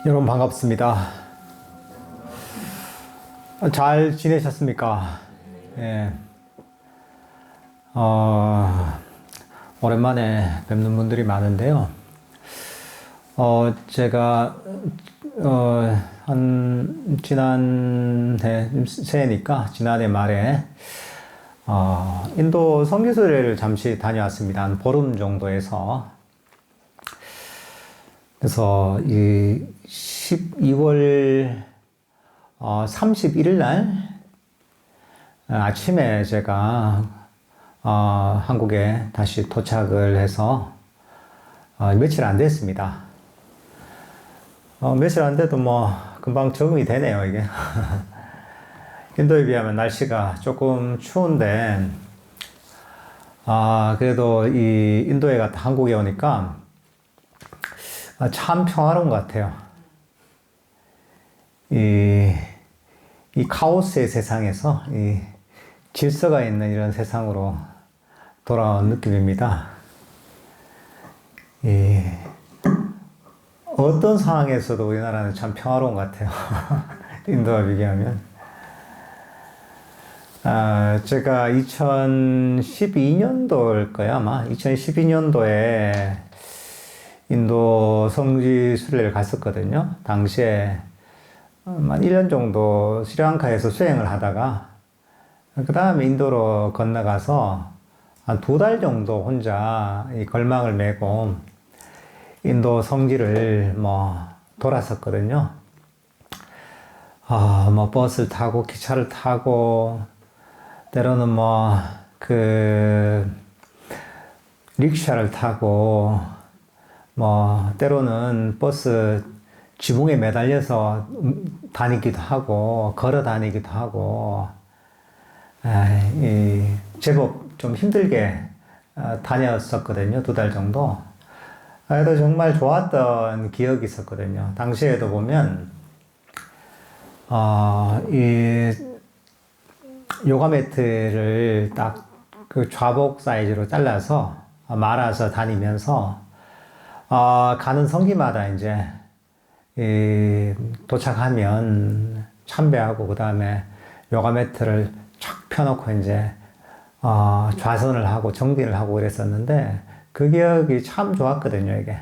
여러분 반갑습니다. 잘 지내셨습니까? 예. 어, 오랜만에 뵙는 분들이 많은데요. 제가, 새해니까, 지난해 말에, 인도 선교수회를 잠시 다녀왔습니다. 한 보름 정도에서. 그래서, 12월, 31일 날, 아침에 제가, 한국에 다시 도착을 해서, 며칠 안 됐습니다. 며칠 안 돼도 뭐, 금방 적응이 되네요, 이게. 인도에 비하면 날씨가 조금 추운데, 그래도 이 인도에 갔다 한국에 오니까 참 평화로운 것 같아요. 이 카오스의 세상에서 이 질서가 있는 이런 세상으로 돌아온 느낌입니다. 어떤 상황에서도 우리나라는 참 평화로운 것 같아요. 인도와 비교하면. 제가 2012년도일 거야, 아마. 2012년도에 인도 성지 순례를 갔었거든요. 당시에 한 1년 정도 스리랑카에서 수행을 하다가, 그 다음에 인도로 건너가서 한 2달 정도 혼자 이 걸망을 메고 인도 성지를 뭐 돌았었거든요. 뭐 버스를 타고 기차를 타고 때로는 뭐 릭샤를 타고 뭐 때로는 버스 지붕에 매달려서 다니기도 하고 걸어 다니기도 하고 제법 좀 힘들게 다녔었거든요. 2달 정도. 그래도 정말 좋았던 기억이 있었거든요. 당시에도 보면 이 요가 매트를 딱 그 좌복 사이즈로 잘라서 말아서 다니면서 가는 성기마다 이제 도착하면 참배하고 그 다음에 요가 매트를 쫙 펴놓고 이제 좌선을 하고 정진을 하고 그랬었는데 그 기억이 참 좋았거든요, 이게.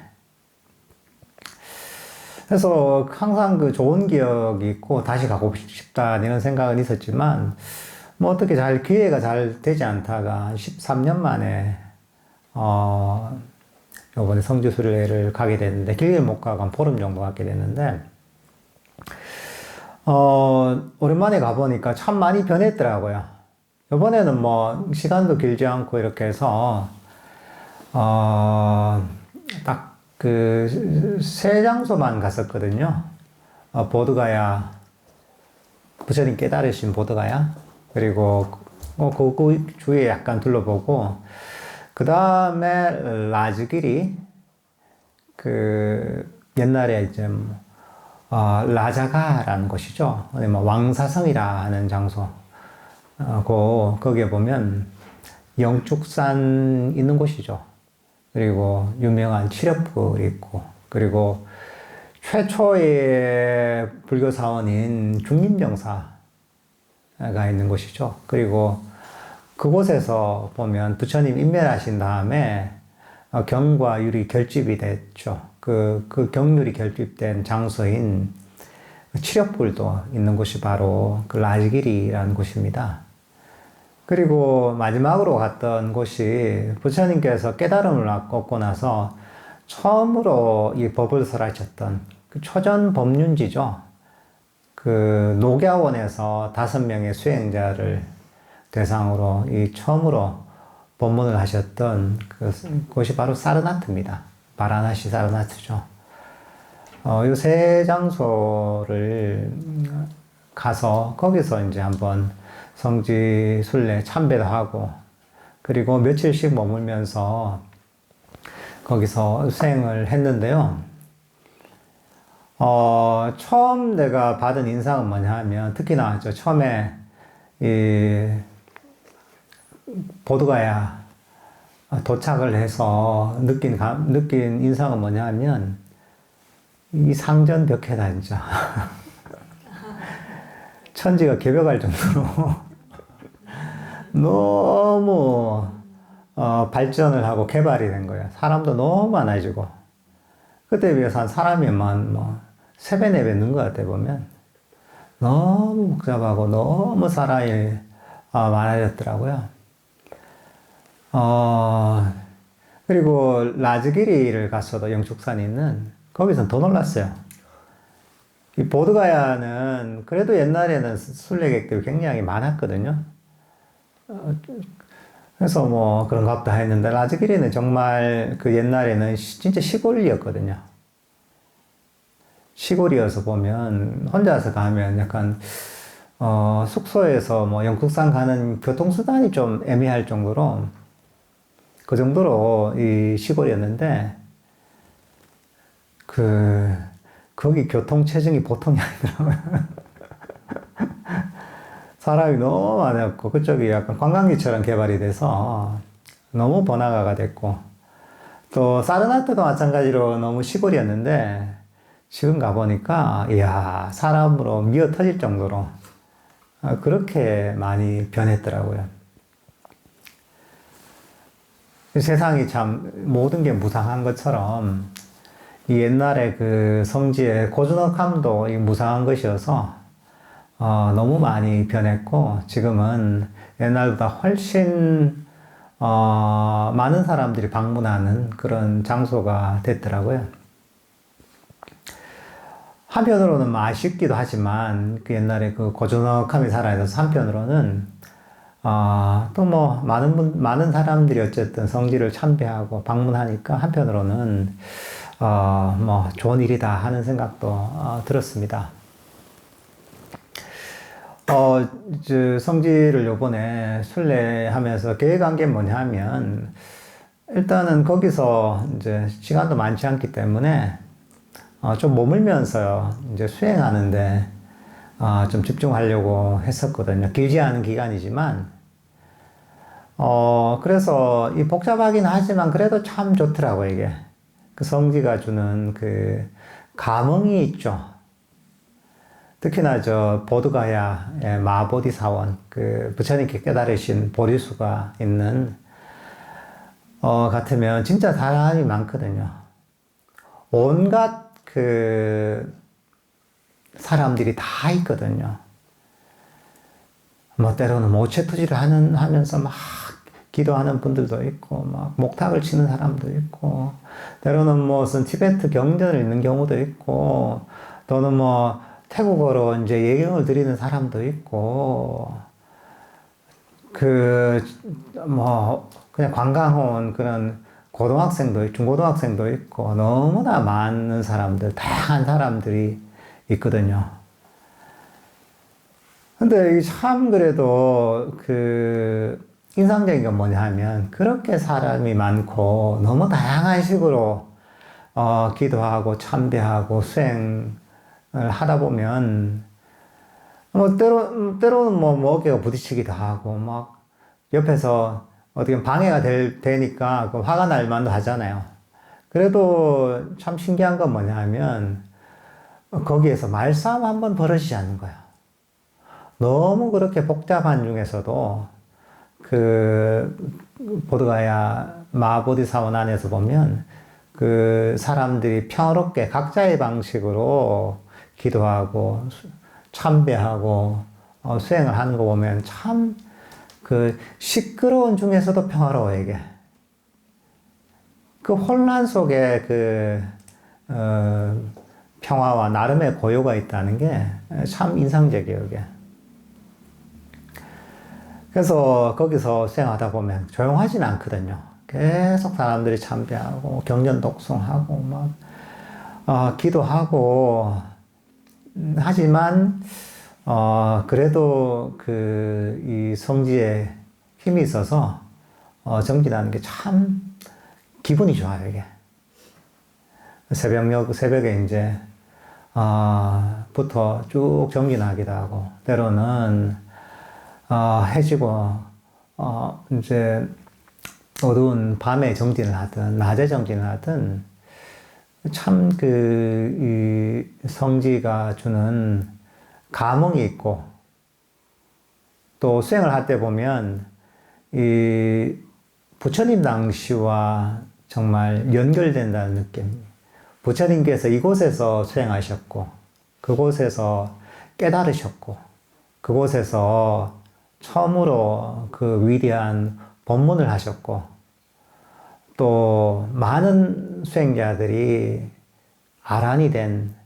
그래서 항상 그 좋은 기억이 있고 다시 가고 싶다 이런 생각은 있었지만 뭐 어떻게 기회가 잘 되지 않다가 13년 만에 이번에 성지순례를 가게 됐는데 길게 못 가고 한 보름 정도 갔게 됐는데 오랜만에 가보니까 참 많이 변했더라고요. 이번에는 뭐 시간도 길지 않고 이렇게 해서 딱 그 세 장소만 갔었거든요. 보드가야, 부처님 깨달으신 보드가야, 그리고 그 주위에 약간 둘러보고, 그 다음에 라즈기리, 옛날에 이제 라자가라는 곳이죠. 뭐 왕사성이라 하는 장소. 거기에 보면 영축산 있는 곳이죠. 그리고 유명한 칠엽굴이 있고, 그리고 최초의 불교 사원인 중림정사가 있는 곳이죠. 그리고 그곳에서 보면 부처님 인멸하신 다음에 경과 율이 결집이 됐죠. 그 경률이 결집된 장소인 칠엽굴도 있는 곳이 바로 그 라지기리라는 곳입니다. 그리고 마지막으로 갔던 곳이 부처님께서 깨달음을 얻고 나서 처음으로 이 법을 설하셨던 그 초전 법륜지죠. 그 녹야원에서 5명의 수행자를 대상으로 이 처음으로 법문을 하셨던 그곳이 바로 사르나트입니다. 바라나시 사르나트죠. 이 세 장소를 가서 거기서 이제 한번 성지 순례 참배도 하고 그리고 며칠씩 머물면서 거기서 수행을 했는데요. 처음 내가 받은 인상은 뭐냐 하면 특히나 처음에 이 보드가야 도착을 해서 느낀 인상은 뭐냐 하면 이 상전벽해다, 진짜. 천지가 개벽할 정도로 너무 발전을 하고 개발이 된 거예요. 사람도 너무 많아지고. 그때에 비해서 한 사람이만 뭐 3배, 4배 는 것 같아, 보면. 너무 복잡하고 너무 사람이 많아졌더라고요. 그리고 라즈기리를 갔어도 영축산에 있는, 거기서는 더 놀랐어요. 이 보드가야는 그래도 옛날에는 순례객들이 굉장히 많았거든요. 그래서 뭐 그런가 보다 했는데, 라즈기리는 정말 그 옛날에는 진짜 시골이었거든요. 시골이어서 보면 혼자서 가면 약간 숙소에서 뭐 영국산 가는 교통수단이 좀 애매할 정도로, 그 정도로 이 시골이었는데, 거기 교통체증이 보통이 아니더라고요. 사람이 너무 많았고, 그쪽이 약간 관광지처럼 개발이 돼서 너무 번화가가 됐고, 또 사르나트도 마찬가지로 너무 시골이었는데, 지금 가보니까, 이야, 사람으로 미어 터질 정도로 그렇게 많이 변했더라고요. 세상이 참 모든 게 무상한 것처럼, 이 옛날에 그 성지의 고즈넉함도 무상한 것이어서 너무 많이 변했고, 지금은 옛날보다 훨씬 많은 사람들이 방문하는 그런 장소가 됐더라고요. 한편으로는 아쉽기도 하지만, 그 옛날에 그 고즈넉함이 살아있어서 한편으로는 또 뭐 많은 사람들이 어쨌든 성지를 참배하고 방문하니까 한편으로는 뭐 좋은 일이다 하는 생각도 들었습니다. 성지를 요번에 순례하면서 계획한 게 뭐냐면, 일단은 거기서 이제 시간도 많지 않기 때문에 좀 머물면서 이제 수행하는데 좀 집중하려고 했었거든요. 길지 않은 기간이지만, 그래서 이 복잡하긴 하지만 그래도 참 좋더라고요, 이게. 그 성지가 주는 그 감흥이 있죠. 특히나 저 보드가야의 마보디사원, 그 부처님께 깨달으신 보리수가 있는 같으면 진짜 사람이 많거든요. 온갖 그 사람들이 다 있거든요. 뭐 때로는 모체투지를 하면서 막 기도하는 분들도 있고, 막 목탁을 치는 사람도 있고, 때로는 무슨 티베트 경전을 읽는 경우도 있고, 또는 뭐 태국어로 이제 예경을 드리는 사람도 있고, 뭐 그냥 관광 온 그런 고등학생도 있고, 중고등학생도 있고, 너무나 많은 사람들, 다양한 사람들이 있거든요. 근데 참 그래도 인상적인 건 뭐냐 하면, 그렇게 사람이 많고 너무 다양한 식으로 기도하고 참배하고 수행을 하다 보면, 뭐 때로는 뭐 어깨가 부딪히기도 하고, 막 옆에서 어떻게 방해가 되니까 그 화가 날 만도 하잖아요. 그래도 참 신기한 건 뭐냐 하면, 거기에서 말싸움 한번 벌어지지 않는 거예요. 너무 그렇게 복잡한 중에서도 보드가야 마보디사원 안에서 보면 그 사람들이 평화롭게 각자의 방식으로 기도하고 참배하고 수행을 하는 거 보면 참 시끄러운 중에서도 평화로워요, 이게. 그 혼란 속에 평화와 나름의 고요가 있다는 게 참 인상적이에요, 이게. 그래서 거기서 수행하다 보면 조용하진 않거든요. 계속 사람들이 참배하고 경전 독송하고 막 기도하고 하지만 그래도 이 성지에 힘이 있어서 정진하는 게 참 기분이 좋아요, 이게. 새벽에 이제 부터 쭉 정진하기도 하고, 때로는 해지고, 이제 어두운 밤에 정진을 하든, 낮에 정진을 하든, 참 이 성지가 주는 감흥이 있고, 또 수행을 할 때 보면 이 부처님 당시와 정말 연결된다는 느낌. 부처님께서 이곳에서 수행하셨고, 그곳에서 깨달으셨고, 그곳에서 처음으로 그 위대한 법문을 하셨고, 또 많은 수행자들이 아란이 된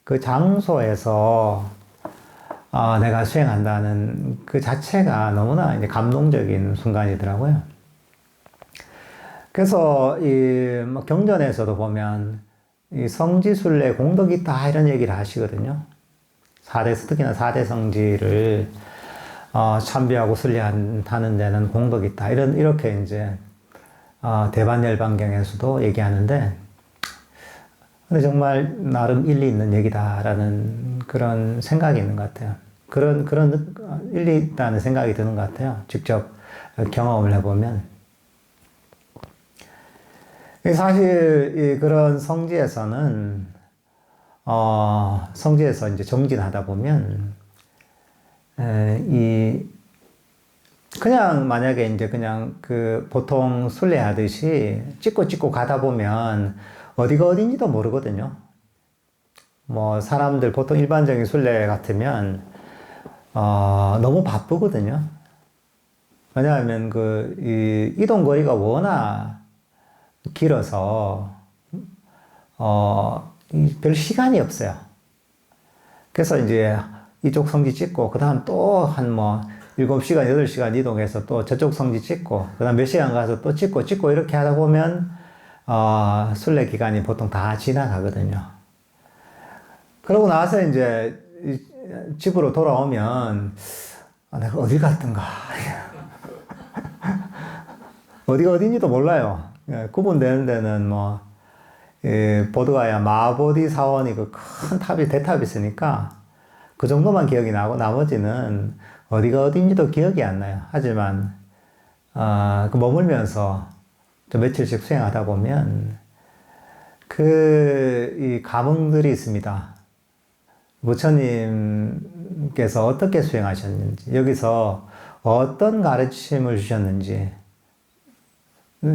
그 장소에서 내가 수행한다는 그 자체가 너무나 이제 감동적인 순간이더라고요. 그래서 뭐 경전에서도 보면 이 성지순례 공덕이 있다 이런 얘기를 하시거든요. 특히나 4대 성지를 참배하고 순례하는 데는 공덕이 있다. 이렇게 이제 대반열반경에서도 얘기하는데, 근데 정말 나름 일리 있는 얘기다라는 그런 생각이 있는 것 같아요. 그런 일리 있다는 생각이 드는 것 같아요. 직접 경험을 해보면. 사실 그런 성지에서는 성지에서 이제 정진하다 보면 그냥 만약에 이제 그냥 그 보통 순례하듯이 찍고 가다 보면 어디가 어딘지도 모르거든요. 뭐 사람들 보통 일반적인 순례 같으면 너무 바쁘거든요. 왜냐하면 이동 거리가 워낙 길어서 별 시간이 없어요. 그래서 이제 이쪽 성지 찍고 그다음 또 한 뭐 7시간, 8시간 이동해서 또 저쪽 성지 찍고 그다음 몇 시간 가서 또 찍고 이렇게 하다 보면 순례 기간이 보통 다 지나가거든요. 그러고 나서 이제 집으로 돌아오면 내가 어디 갔던가 어디가 어딘지도 몰라요. 구분되는 데는 뭐 보드가야 마보디 사원이 그 큰 탑이 대탑이 있으니까 그 정도만 기억이 나고 나머지는 어디가 어딘지도 기억이 안 나요. 하지만 그 머물면서 좀 며칠씩 수행하다 보면 이 감흥들이 있습니다. 부처님께서 어떻게 수행하셨는지, 여기서 어떤 가르침을 주셨는지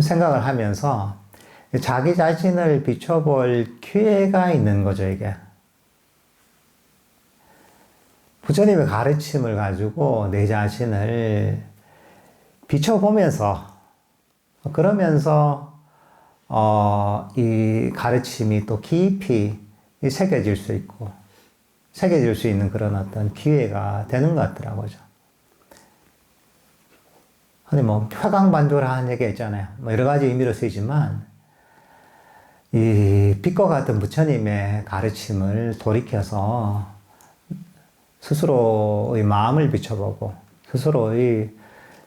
생각을 하면서 자기 자신을 비춰볼 기회가 있는 거죠, 이게. 부처님의 가르침을 가지고 내 자신을 비춰보면서, 그러면서, 이 가르침이 또 깊이 새겨질 수 있고, 새겨질 수 있는 그런 어떤 기회가 되는 것 같더라고요. 근데 뭐, 표강반조라는 얘기가 있잖아요. 뭐, 여러 가지 의미로 쓰이지만, 이 빛과 같은 부처님의 가르침을 돌이켜서 스스로의 마음을 비춰보고, 스스로의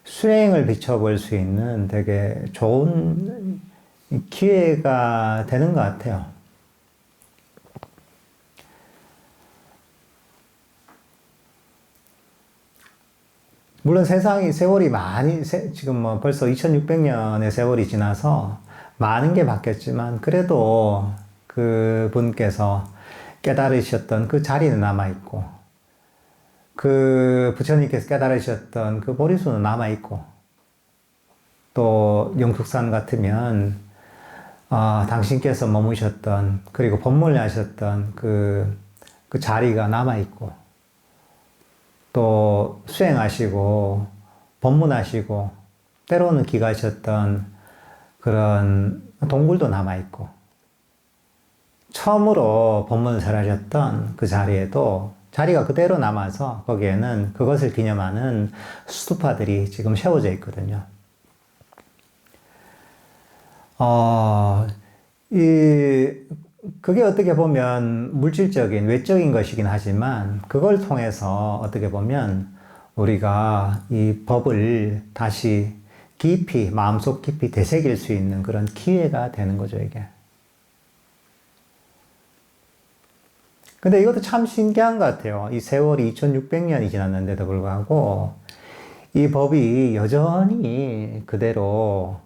수행을 비춰볼 수 있는 되게 좋은 기회가 되는 것 같아요. 물론 세월이 지금 뭐 벌써 2600년의 세월이 지나서 많은 게 바뀌었지만, 그래도 그 분께서 깨달으셨던 그 자리는 남아있고, 그 부처님께서 깨달으셨던 그 보리수는 남아있고, 또 영숙산 같으면 당신께서 머무셨던, 그리고 법문을 하셨던 그 자리가 남아있고, 또 수행하시고 법문하시고 때로는 기가하셨던 그런 동굴도 남아있고, 처음으로 법문을 잘하셨던 그 자리에도 자리가 그대로 남아서 거기에는 그것을 기념하는 스투파들이 지금 세워져 있거든요. 그게 어떻게 보면 물질적인, 외적인 것이긴 하지만, 그걸 통해서 어떻게 보면 우리가 이 법을 다시 깊이, 마음속 깊이 되새길 수 있는 그런 기회가 되는 거죠, 이게. 근데 이것도 참 신기한 것 같아요. 이 세월이 2600년이 지났는데도 불구하고, 이 법이 여전히 그대로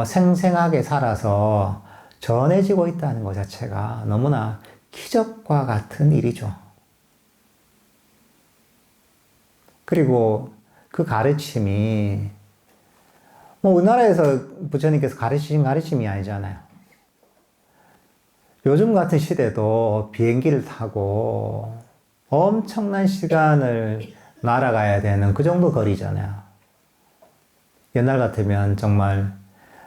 생생하게 살아서 전해지고 있다는 것 자체가 너무나 기적과 같은 일이죠. 그리고 그 가르침이 뭐 우리나라에서 부처님께서 가르치신 가르침이 아니잖아요. 요즘 같은 시대도 비행기를 타고 엄청난 시간을 날아가야 되는 그 정도 거리잖아요. 옛날 같으면 정말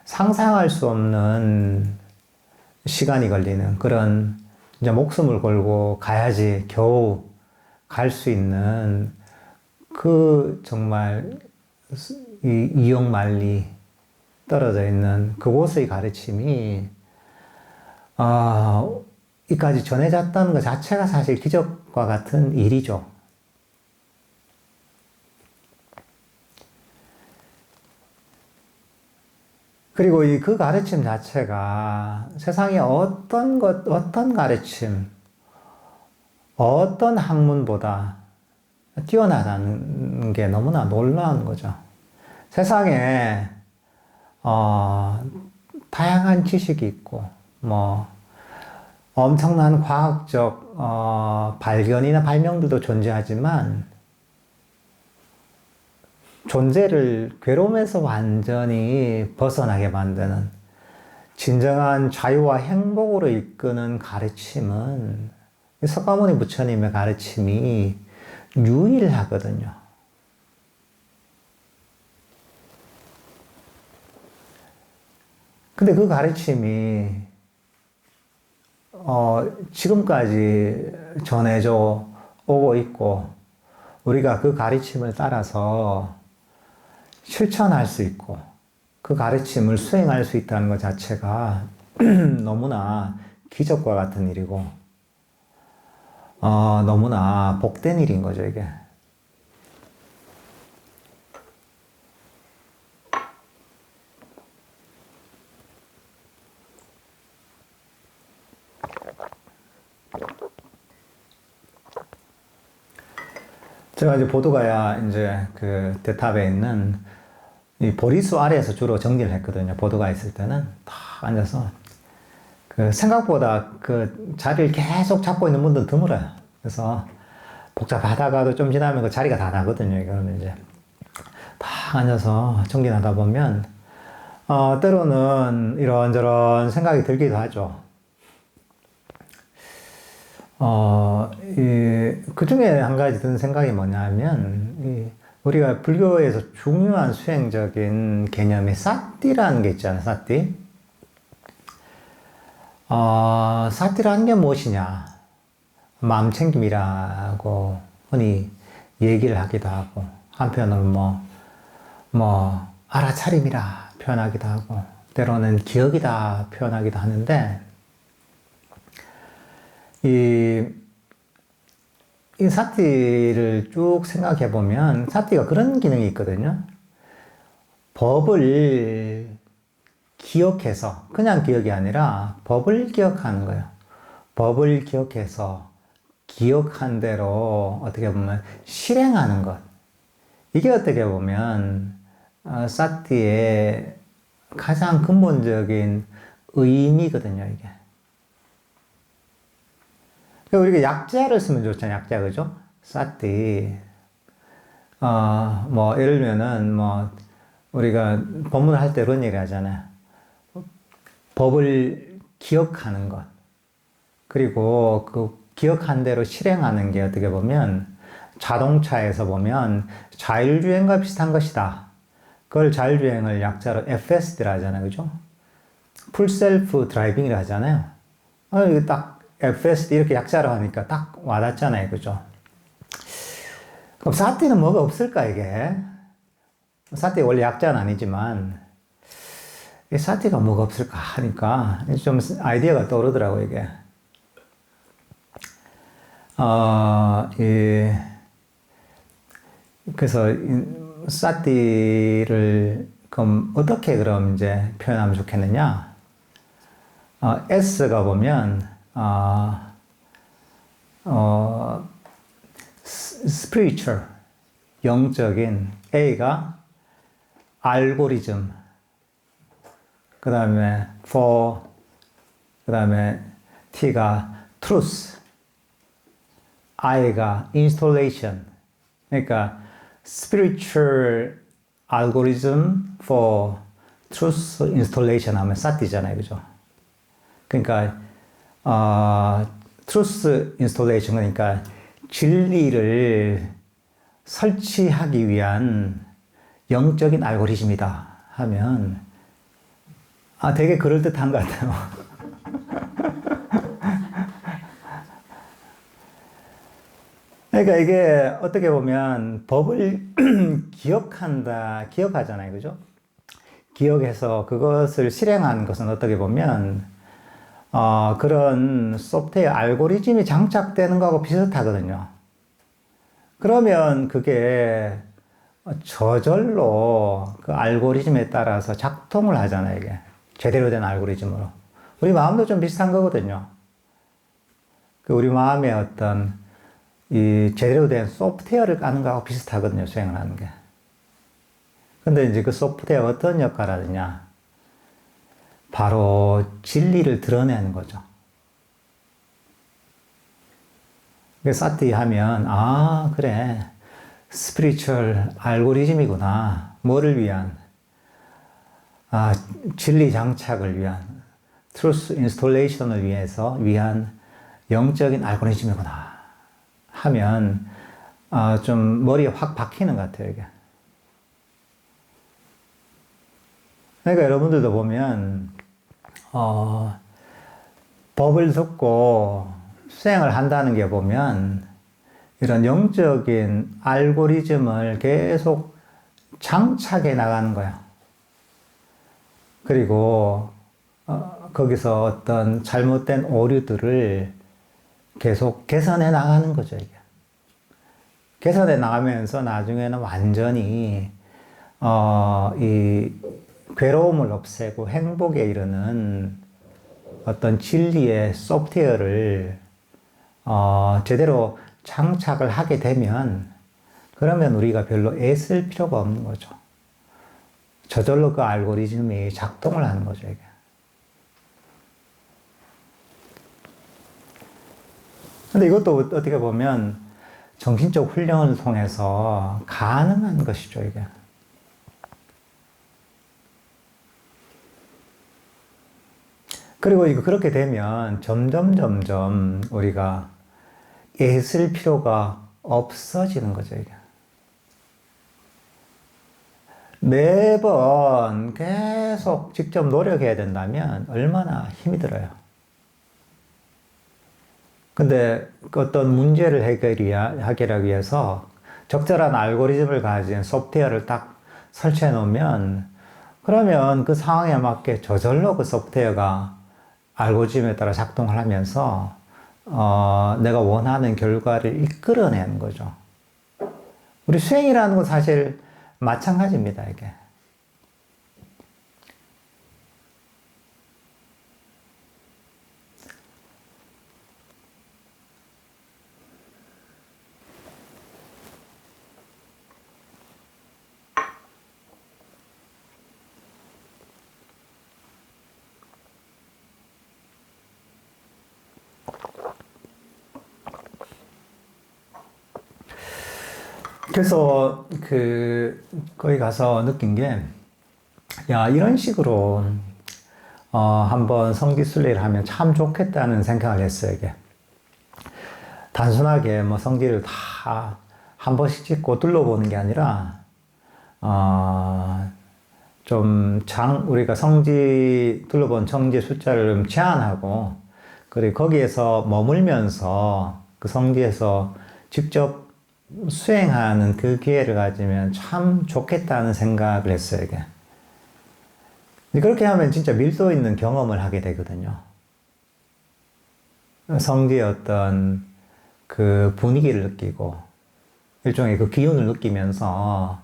상상할 수 없는 시간이 걸리는 그런 이제 목숨을 걸고 가야지 겨우 갈 수 있는 그 정말 이 이역만리 떨어져 있는 그곳의 가르침이 이까지 전해졌다는 것 자체가 사실 기적과 같은 일이죠. 그리고 그 가르침 자체가 세상에 어떤 가르침, 어떤 학문보다 뛰어나다는 게 너무나 놀라운 거죠. 세상에, 다양한 지식이 있고, 뭐, 엄청난 과학적, 발견이나 발명들도 존재하지만, 존재를 괴로움에서 완전히 벗어나게 만드는 진정한 자유와 행복으로 이끄는 가르침은 석가모니 부처님의 가르침이 유일하거든요. 근데 그 가르침이 지금까지 전해져 오고 있고 우리가 그 가르침을 따라서 실천할 수 있고 그 가르침을 수행할 수 있다는 것 자체가 너무나 기적과 같은 일이고 너무나 복된 일인 거죠, 이게. 제가 이제 보드가야 이제 그 대탑에 있는 이 보리수 아래에서 주로 정리를 했거든요. 보드가 있을 때는 딱 앉아서 그 생각보다 그 자리를 계속 잡고 있는 분들 드물어요. 그래서 복잡하다가도 좀 지나면 그 자리가 다 나거든요. 그러면 이제 딱 앉아서 정리하다 보면 때로는 이런저런 생각이 들기도 하죠. 그 중에 한 가지 드는 생각이 뭐냐면, 우리가 불교에서 중요한 수행적인 개념이 사띠라는 게 있잖아요, 사띠. 사띠라는 게 무엇이냐? 마음챙김이라고 흔히 얘기를 하기도 하고, 한편으로 알아차림이라 표현하기도 하고, 때로는 기억이다 표현하기도 하는데, 이 사티를 쭉 생각해 보면 사티가 그런 기능이 있거든요. 법을 기억해서 그냥 기억이 아니라 법을 기억하는 거예요. 법을 기억해서 기억한 대로 어떻게 보면 실행하는 것. 이게 어떻게 보면 사티의 가장 근본적인 의미거든요, 이게. 우리가 약자를 쓰면 좋잖아요. 약자, 그죠? 사띠. 예를 들면은, 우리가 법문을 할 때 그런 얘기 하잖아요. 법을 기억하는 것. 그리고 그 기억한 대로 실행하는 게 어떻게 보면 자동차에서 보면 자율주행과 비슷한 것이다. 그걸 자율주행을 약자로 FSD라 하잖아요. 그죠? 풀 셀프 드라이빙이라 하잖아요. 이게 딱 FSD 이렇게 약자로 하니까 딱 와닿잖아요. 그죠? 그럼 사띠는 뭐가 없을까, 이게? 사띠 원래 약자는 아니지만, 이 사띠가 뭐가 없을까 하니까 좀 아이디어가 떠오르더라고요, 이게. 그래서 사띠를 그럼 어떻게 그럼 이제 표현하면 좋겠느냐? S가 보면, spiritual, 영적인, A가 알고리즘, 그 다음에 for 그 다음에 T가 truth, I가 installation. 그러니까 spiritual algorithm for truth installation 하면 SAT이잖아요, 그죠? 그러니까 truth installation 그러니까 진리를 설치하기 위한 영적인 알고리즘이다 하면 되게 그럴듯한 것 같아요. 그러니까 이게 어떻게 보면 법을 기억하잖아요. 그죠? 기억해서 그것을 실행하는 것은 어떻게 보면 그런 소프트웨어 알고리즘이 장착되는 거하고 비슷하거든요. 그러면 그게 저절로 그 알고리즘에 따라서 작동을 하잖아요, 이게. 제대로 된 알고리즘으로. 우리 마음도 좀 비슷한 거거든요. 그 우리 마음의 어떤 이 제대로 된 소프트웨어를 까는 거하고 비슷하거든요, 수행을 하는 게. 근데 이제 그 소프트웨어 어떤 역할을 하느냐? 바로 진리를 드러내는 거죠. 사티 하면, 그래. 스피리추얼 알고리즘이구나. 뭐를 위한? 진리 장착을 위한, 트루스 인스톨레이션을 위한 영적인 알고리즘이구나. 하면, 좀 머리에 확 박히는 것 같아요, 이게. 그러니까 여러분들도 보면, 법을 듣고 수행을 한다는 게 보면, 이런 영적인 알고리즘을 계속 장착해 나가는 거야. 그리고 거기서 어떤 잘못된 오류들을 계속 개선해 나가는 거죠, 이게. 개선해 나가면서 나중에는 완전히 이 괴로움을 없애고 행복에 이르는 어떤 진리의 소프트웨어를 제대로 장착을 하게 되면 그러면 우리가 별로 애쓸 필요가 없는 거죠. 저절로 그 알고리즘이 작동을 하는 거죠, 이게. 근데 이것도 어떻게 보면 정신적 훈련을 통해서 가능한 것이죠, 이게. 그리고 이거 그렇게 되면 점점 우리가 애쓸 필요가 없어지는 거죠, 이게. 매번 계속 직접 노력해야 된다면 얼마나 힘이 들어요. 근데 어떤 문제를 해결하기 위해서 적절한 알고리즘을 가진 소프트웨어를 딱 설치해 놓으면 그러면 그 상황에 맞게 저절로 그 소프트웨어가 알고리즘에 따라 작동을 하면서 내가 원하는 결과를 이끌어내는 거죠. 우리 수행이라는 건 사실 마찬가지입니다, 이게. 그래서 거기 가서 느낀 게, 야, 이런 식으로 한번 성지순례를 하면 참 좋겠다는 생각을 했어요, 이게. 단순하게 뭐 성지를 다 한 번씩 찍고 둘러보는 게 아니라, 우리가 둘러본 성지 숫자를 좀 제한하고, 그리고 거기에서 머물면서 그 성지에서 직접 수행하는 그 기회를 가지면 참 좋겠다는 생각을 했어요, 이게. 그렇게 하면 진짜 밀도 있는 경험을 하게 되거든요. 성지의 어떤 그 분위기를 느끼고, 일종의 그 기운을 느끼면서,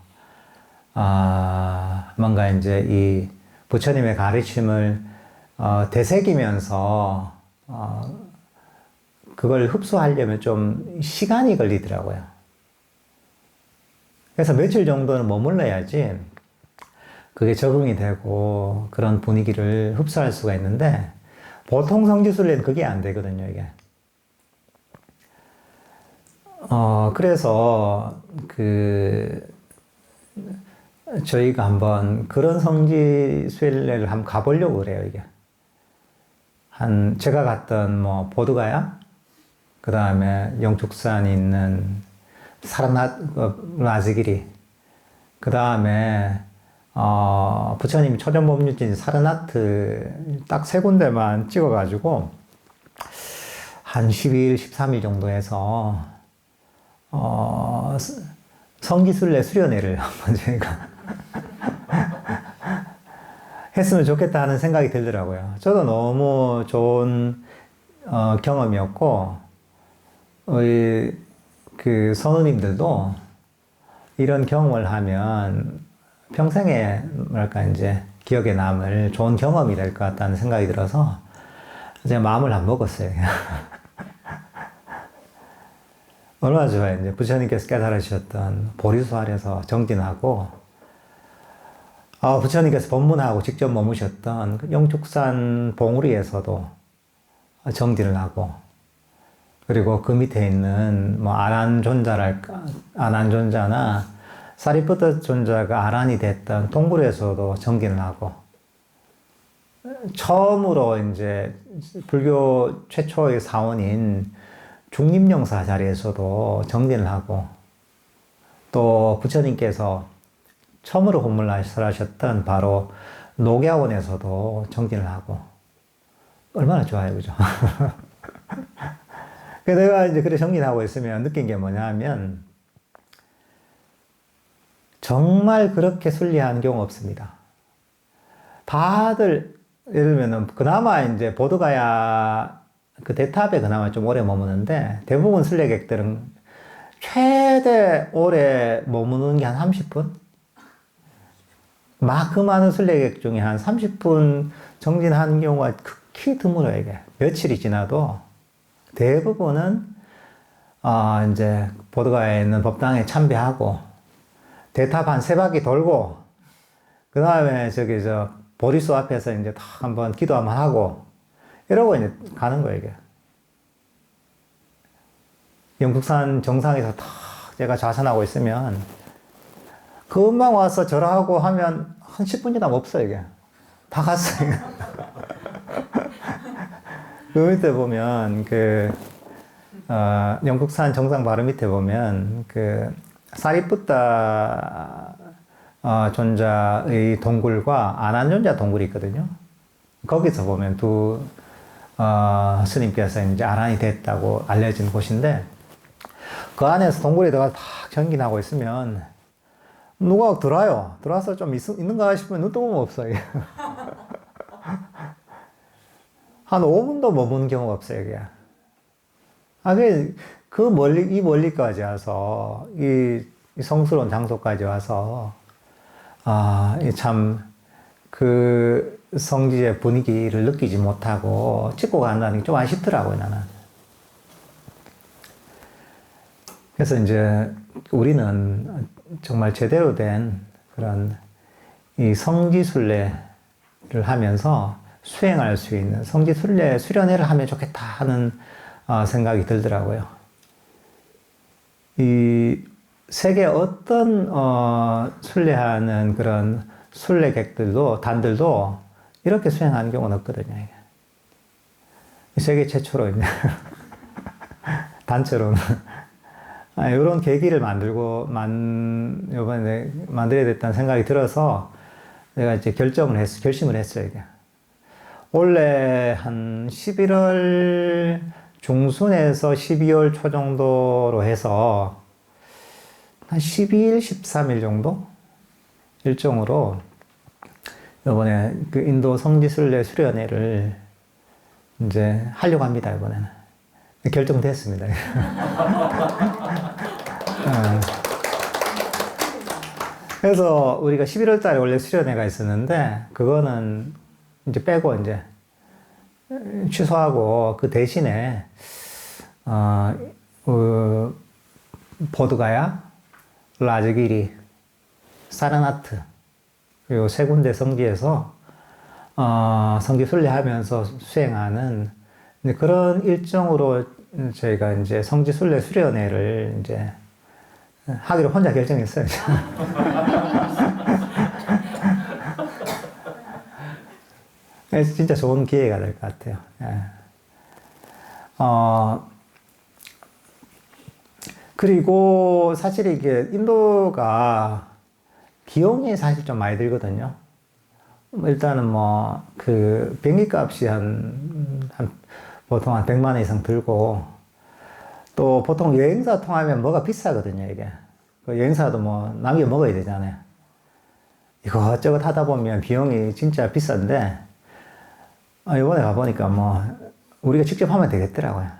뭔가 이제 이 부처님의 가르침을 되새기면서, 그걸 흡수하려면 좀 시간이 걸리더라고요. 그래서 며칠 정도는 머물러야지 그게 적응이 되고 그런 분위기를 흡수할 수가 있는데, 보통 성지순례는 그게 안 되거든요, 이게. 그래서, 저희가 한번 그런 성지순례를 한번 가보려고 그래요, 이게. 제가 갔던 뭐, 보드가야, 그 다음에 영축산이 있는 라즈기리, 그 다음에, 부처님 초전법륜진 사르나트 딱 세 군데만 찍어가지고, 한 12일, 13일 정도 해서, 성지순례 수련회를 한번 저희가 했으면 좋겠다 하는 생각이 들더라고요. 저도 너무 좋은 경험이었고, 그 선우님들도 이런 경험을 하면 평생에 뭐랄까 이제 기억에 남을 좋은 경험이 될 것 같다는 생각이 들어서 제가 마음을 안 먹었어요. 얼마나 좋아요. 이제 부처님께서 깨달으셨던 보리수 아래서 정진하고, 부처님께서 법문하고 직접 머무셨던 그 영축산 봉우리에서도 정진을 하고, 그리고 그 밑에 있는 뭐 아난존자랄까, 아난존자나 사리푸트 존자가 아란이 됐던 동굴에서도 정진을 하고, 처음으로 이제 불교 최초의 사원인 중림영사 자리에서도 정진을 하고, 또 부처님께서 처음으로 법문하셨던 바로 녹야원에서도 정진을 하고, 얼마나 좋아요, 그죠? 내가 이제 그래 정진하고 있으면 느낀 게 뭐냐면, 정말 그렇게 순리한 경우 없습니다. 다들, 예를 들면은, 그나마 이제 보드가야 그 대탑에 그나마 좀 오래 머무는데, 대부분 순례객들은 최대 오래 머무는 게 한 30분? 그 많은 순례객 중에 한 30분 정진하는 경우가 극히 드물어요, 이게. 며칠이 지나도 대부분은, 이제 보드가에 있는 법당에 참배하고, 대탑 한 3바퀴 돌고, 그 다음에 보리수 앞에서 이제 다 한번 기도 한번 하고, 이러고 이제 가는 거예요, 이게. 영국산 정상에서 다 제가 좌선하고 있으면, 금방 와서 절하고 하면 한 10분 지나면 없어요, 이게. 다 갔어요. 그 밑에 보면, 영국산 정상 바로 밑에 보면, 사리푸타 존자의 동굴과 아난존자 동굴이 있거든요. 거기서 보면 스님께서 이제 아란이 됐다고 알려진 곳인데, 그 안에서 동굴에 들어가서 탁 정진하고 있으면, 누가 들어와요. 들어와서 좀 있는가 싶으면 눈 떠보면 없어요. 한 5분도 머무는 경우가 없어요, 이게. 이 멀리까지 와서, 이 성스러운 장소까지 와서, 그 성지의 분위기를 느끼지 못하고 찍고 간다는 게 좀 아쉽더라고요, 나는. 그래서 이제 우리는 정말 제대로 된 그런 이 성지순례를 하면서 수행할 수 있는 성지순례 수련회를 하면 좋겠다 하는 생각이 들더라고요. 이 세계 어떤 순례하는 그런 단들도 이렇게 수행하는 경우는 없거든요. 세계 최초로 이제 단체로는 이런 계기를 이번에 만들어야 됐다는 생각이 들어서 내가 이제 결심을 했어요, 이게. 원래 한 11월 중순에서 12월 초 정도로 해서 한 12일, 13일 정도 일정으로 이번에 그 인도 성지순례 수련회를 이제 하려고 합니다, 이번에는. 결정됐습니다. 그래서 우리가 11월 달에 원래 수련회가 있었는데, 그거는 이제 빼고 이제 취소하고, 그 대신에, 보드가야, 라즈기리, 사르나트, 요 세 군데 성지에서 성지 순례하면서 수행하는 이제 그런 일정으로 저희가 이제 성지 순례 수련회를 이제 하기로 혼자 결정했어요. 진짜 좋은 기회가 될 것 같아요. 예. 그리고 사실 이게 인도가 비용이 사실 좀 많이 들거든요. 일단은 뭐, 그, 비행기 값이 보통 한 100만 원 이상 들고, 또 보통 여행사 통하면 뭐가 비싸거든요, 이게. 그 여행사도 뭐, 남겨 먹어야 되잖아요. 이것저것 하다 보면 비용이 진짜 비싼데, 이번에 가보니까 뭐, 우리가 직접 하면 되겠더라고요.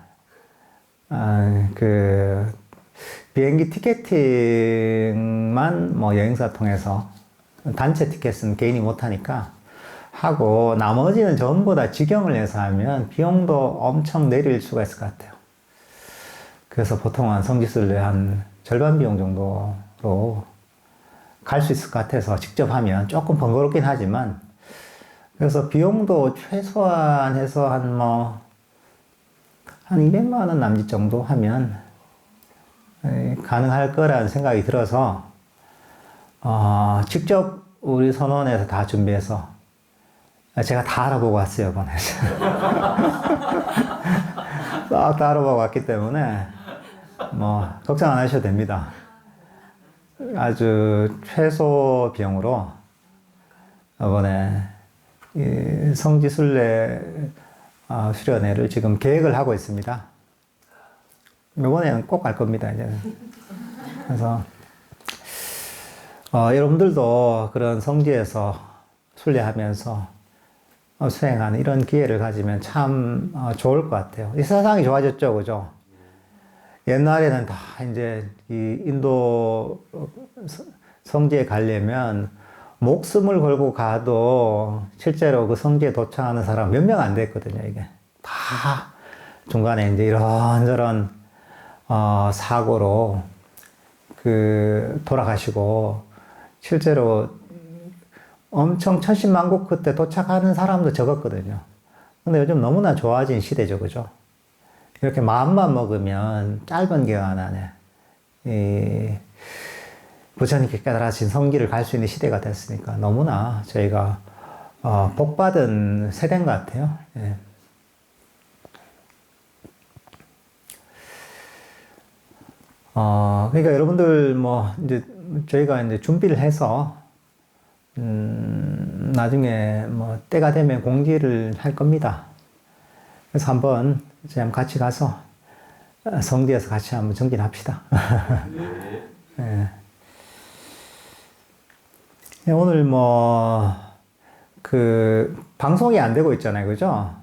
비행기 티켓팅만 뭐 여행사 통해서 단체 티켓은 개인이 못하니까 하고 나머지는 전부 다 직영을 해서 하면 비용도 엄청 내릴 수가 있을 것 같아요. 그래서 보통 한 성지순례 한 절반 비용 정도로 갈 수 있을 것 같아서 직접 하면 조금 번거롭긴 하지만 그래서 비용도 최소한 해서 한 200만 원 남짓 정도 하면 가능할 거라는 생각이 들어서 직접 우리 선원에서 다 준비해서 제가 다 알아보고 왔어요, 이번에. 싹 다 알아보고 왔기 때문에 뭐 걱정 안 하셔도 됩니다. 아주 최소 비용으로 이번에 이 성지순례 수련회를 지금 계획을 하고 있습니다. 이번에는 꼭 갈 겁니다, 이제는. 그래서 여러분들도 그런 성지에서 순례하면서 수행하는 이런 기회를 가지면 참 좋을 것 같아요. 이 세상이 좋아졌죠, 그죠? 옛날에는 다 이제 이 인도 성지에 가려면 목숨을 걸고 가도 실제로 그 성지에 도착하는 사람 몇 명 안 됐거든요, 이게. 다 중간에 이제 이런저런 사고로 돌아가시고 실제로 엄청 천신만고 그때 도착하는 사람도 적었거든요. 근데 요즘 너무나 좋아진 시대죠, 그죠? 이렇게 마음만 먹으면 짧은 기간 안에 부처님께 깨달으신 성기를 갈 수 있는 시대가 됐으니까 너무나 저희가 복받은 세대인 것 같아요. 예. 그러니까 여러분들 이제 저희가 이제 준비를 해서 나중에 때가 되면 공지를 할 겁니다. 그래서 한번 같이 가서 성지에서 같이 한번 정진합시다. 네. 오늘 방송이 안 되고 있잖아요, 그죠?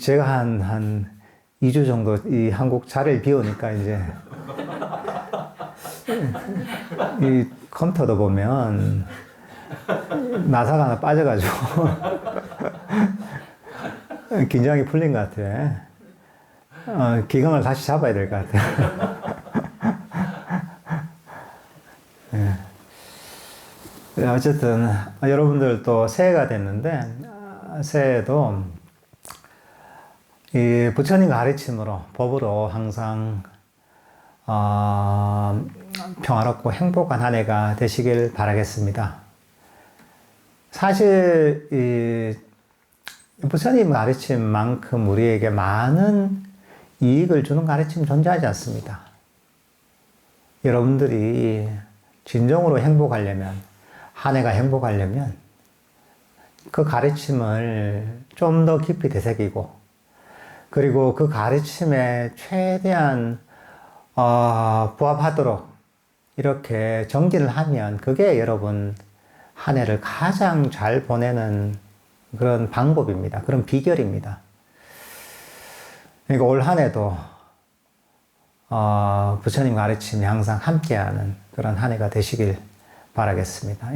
제가 한 2주 정도 이 한국 자리를 비우니까 이제 이 컴퓨터도 보면 나사가 하나 빠져가지고 긴장이 풀린 것 같아. 기강을 다시 잡아야 될 것 같아. 네. 어쨌든 여러분들 또 새해가 됐는데 새해에도 이 부처님 가르침으로 법으로 항상 평화롭고 행복한 한 해가 되시길 바라겠습니다. 사실 이 부처님 가르침만큼 우리에게 많은 이익을 주는 가르침 존재하지 않습니다. 여러분들이 진정으로 행복하려면, 한 해가 행복하려면 그 가르침을 좀 더 깊이 되새기고 그리고 그 가르침에 최대한 부합하도록 이렇게 정진을 하면 그게 여러분 한 해를 가장 잘 보내는 그런 방법입니다. 그런 비결입니다. 그러니까 올 한 해도 부처님 가르침이 항상 함께하는 그런 한 해가 되시길 바라겠습니다.